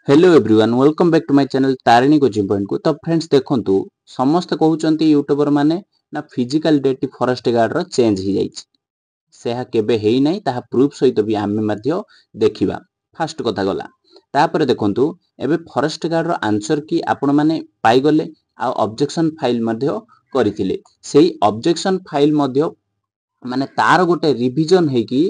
Hello everyone welcome back to my channel Tarini coaching point को। तो friends देखंतु समस्त कहउचंती यूट्यूबर माने ना फिजिकल डेट फॉरेस्ट गार्ड रो चेंज ही जाईछि। सेहा केबे हेई नै ताहा प्रूफ सहित भी आमे मध्य देखिबा। फास्ट कथा गला तापर देखंतु एबे फॉरेस्ट गार्ड रो आंसर की आपण माने पाई गले आ ऑब्जेक्शन फाइल मध्य करिथिले। सेही ऑब्जेक्शन फाइल मध्य माने तार गोटे रिवीजन हे कि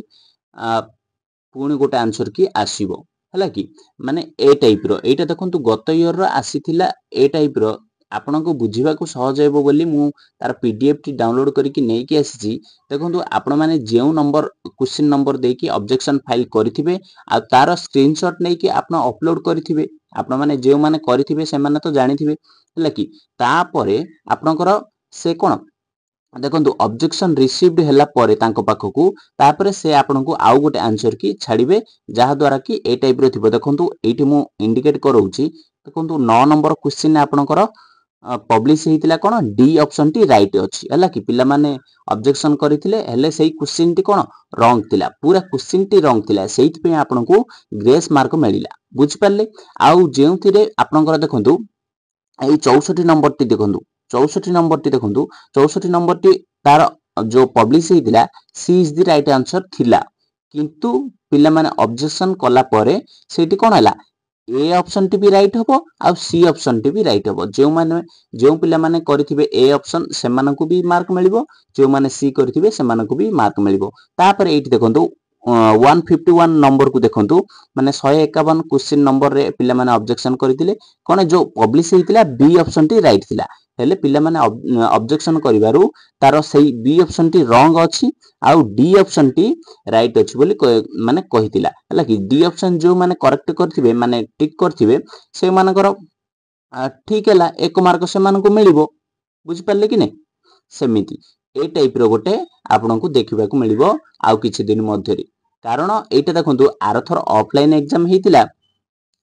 पुणी गोटे आंसर की आसीबो हला कि माने ए टाइप रो एटा देखंतु गत ईयर रो आसीथिला ए टाइप रो आपनको बुझिबा को सहज हेबो बोली मु तार पीडीएफ टी डाउनलोड करिकि नै कि आसीछि। देखंतु आपण माने जेउ नंबर क्वेश्चन नंबर देकी ऑब्जेक्शन फाइल करिथिबे आ तार स्क्रीनशॉट नै कि आपण अपलोड करिथिबे। आपण माने जेउ माने करिथिबे से माने तो जानिथिबे हला कि तापरे आपनकर से कोन देखंतु ऑब्जेक्शन रिसीव्ड हैला परे तांको पाखकू तापरे से आपनको आउ गोटे आंसर की छाड़िबे जहा द्वारा कि ए टाइप रो थिबो। देखंतु एठी मु इंडिकेट करौची देखंतु 9 नंबर क्वेश्चन आपनकर पब्लिश हेतिला कोन डी ऑप्शन टी राइट अछि हला कि पिला माने ऑब्जेक्शन करिथिले हेले सेही क्वेश्चन टी कोन रॉन्ग थिला पूरा क्वेश्चन टी रॉन्ग थिला सेहित पे आपनको ग्रेस मार्क मिलिला बुझ पाले। आउ जेउ थिरे आपनकर देखंतु एई 64 नंबर टी देखंतु 64 नंबर टी देखंतु 64 नंबर टी तार जो पब्लिश हेतिला C is the right answer थिला किंतु पिला माने ऑब्जेक्शन कला परे सेठी कोन हला ए ऑप्शन टी भी राइट हबो आ सी ऑप्शन टी भी राइट हबो। जो पिला माने करिथिबे ए ऑप्शन से मानकु भी मार्क मिलिबो जो माने सी करिथिबे से मानकु भी मार्क मिलिबो। तापर एठी देखंतु 151 नंबर को देखंतु माने 151 क्वेश्चन नंबर रे पिला माने ऑब्जेक्शन करिथिले कोन जो पब्लिश हेतिला बी ऑप्शन टी राइट थिला हेले पिला माने ऑब्जेक्शन करिवारु तार सेही बी ऑप्शन टी रॉन्ग अछि आ डी ऑप्शन टी राइट अछि बोली माने कहितिला हला कि डी ऑप्शन जो माने करेक्ट करथिबे माने टिक करथिबे से मानकर ठीक हला एक मार्क से मानकु मिलिबो बुझ पाले कि नै सेमिति ए टाइप रो गोटे आपनकु देखिबा को मिलिबो आ किछि दिन मध्य रे। कारण एटा देखंतु आरथर ऑफलाइन एग्जाम हेतिला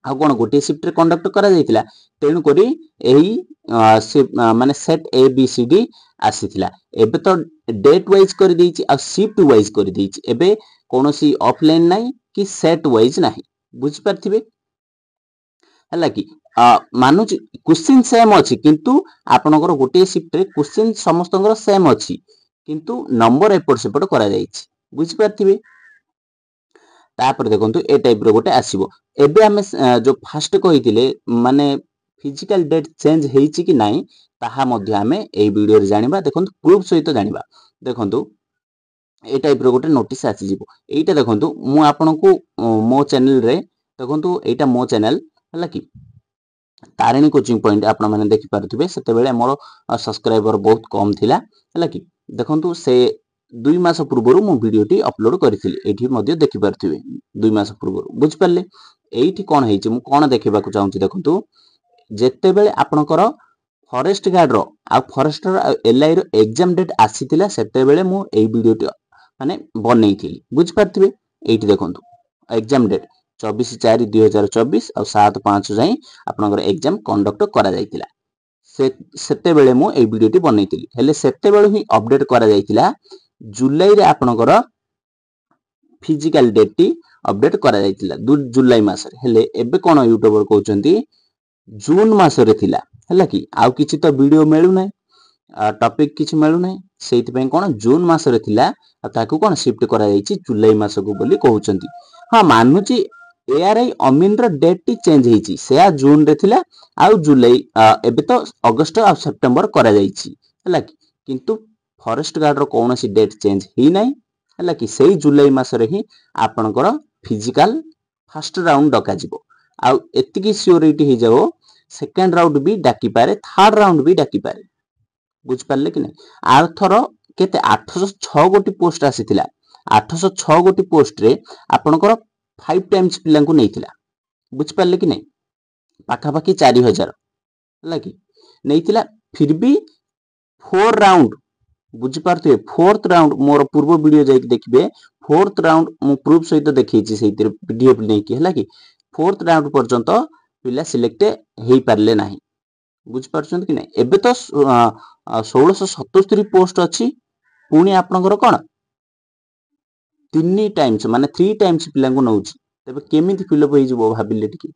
आ कोन गोटे शिफ्ट रे कंडक्ट करा जायतिला तेनु करी एही माने set A B C D आसीथिला एबे तो डेट वाइज कर देछि आ शिफ्ट वाइज कर देछि एबे कोनोसी ऑफलाइन नै कि सेट वाइज नाही बुझ परथिबे हला कि मानुच क्वेश्चन सेम अछि किंतु आपनकर गोटे शिफ्ट रे क्वेश्चन समस्तकर सेम अछि किंतु नंबर एपट सेपट करा जायछि बुझ परथिबे। तापर देखंतु ए टाइप रो गोटे आसीबो एबे हमें जो फास्ट कहिथिले माने फिजिकल डेट चेंज हेछि कि नाही ताहा मध्ये हमें एई वीडियो रे जानिबा। देखंतु प्रूफ सहित जानिबा देखंतु ए टाइप रो गोटे नोटिस आसी जिवो एटा देखंतु मु आपनकु मो चैनल रे देखंतु एटा मो चैनल हला कि तारिणी कोचिंग पॉइंट आपण माने देखि पारुथिबे सेते बेले मोर सब्सक्राइबर बहुत कम थिला हला कि देखंतु से 2 मास पूर्वरु मु वीडियो टी अपलोड करिथिली एठी मध्ये देखि पारुथिबे 2 मास पूर्वरु बुझ पाले। एठी कोन हेछि मु कोन देखिबा को चाहूची देखंतु जेते बेले आपनकर फॉरेस्ट गार्ड रो आ फॉरेस्टर आ एलआई रो एग्जाम डेट आसीथिला सेते बेले मु एई वीडियो टी माने बनैथिली बुझ पारुथिबे। एठी देखंतु एग्जाम डेट 24/4/2024 और 7/5 जाई आपनकर एग्जाम कंडक्ट करा जायतिला सेते बेले मु ए वीडियो टी बनैतिली हेले सेते बेले ही अपडेट करा जायतिला जुलाई रे आपनकर फिजिकल डेट टी अपडेट करा जायतिला जुलाई मास रे हेले एबे कोन यूट्यूबर कहउचंती जून मास रे थिला हला कि आउ किछि तो वीडियो मेलु नै टॉपिक किछि मेलु नै सेति पय कोन जून मास रे थिला आ ताकू कोन शिफ्ट करा जायछि जुलाई मास को बोली कहउचंती। हां मानुची एआरआई अमीन रो डेट टी चेंज हेछि से आ जून रे थिला आ जुलाई एबे तो अगस्त आ सितंबर करा जायछि हला कि किंतु फॉरेस्ट गार्ड रो कोनोसी डेट चेंज ही नै हला कि सेही जुलाई मास रे ही आपनकर फिजिकल फर्स्ट राउंड डका जिवो आ एतिकी सियोरिटी हे जाओ सेकंड राउंड भी डाकी पारे थर्ड राउंड भी डाकी पारे बुझ पाले कि नै। आरथर केते 806 गोटी पोस्ट आसीथिला 806 गोटी पोस्ट रे आपनकर 5 टाइम्स पिलांकु नैथिला बुझ पाले कि नै पाखा पाखी 4000 हला कि नैथिला फिर भी 4 राउंड बुझ पारथे फोर्थ राउंड मोर पूर्व वीडियो जाई देखिबे फोर्थ राउंड मु प्रूफ सहित देखैछि सेतिर पीडीएफ नै कि हला कि फोर्थ राउंड पर्यंत पिला सिलेक्ट हेई पारले नाही बुझ पारछन कि नै। एबे तो 1677 पोस्ट अछि पुनी आपनकर कोन 3 टाइम्स माने 3 टाइम्स पिलांकु नउछि तेबे केमिति फिलअप होई जिवो भाबिले टिके।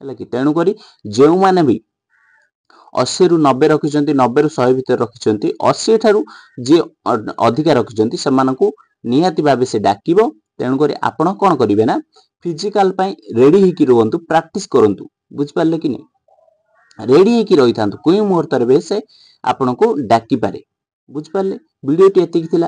ହେଲା कि तेणु करी जो माने भी 80 रु 90 रखिछंती 90 रु 100 भितर रखिछंती 80 ठारू जे अधिका रखिछंती सेमानकु निहाती भाबे से डाकिबो। तेणु करी आपण कोन करिवे ना फिजिकल पई रेडी हिकी रहंतु प्रैक्टिस करंतु बुझ पारले कि नहीं रेडी हिकी रहिथांतु कोई मुहूर्त रे से आपण को डाकी पारे बुझ पारले। वीडियो टी एतिक थिला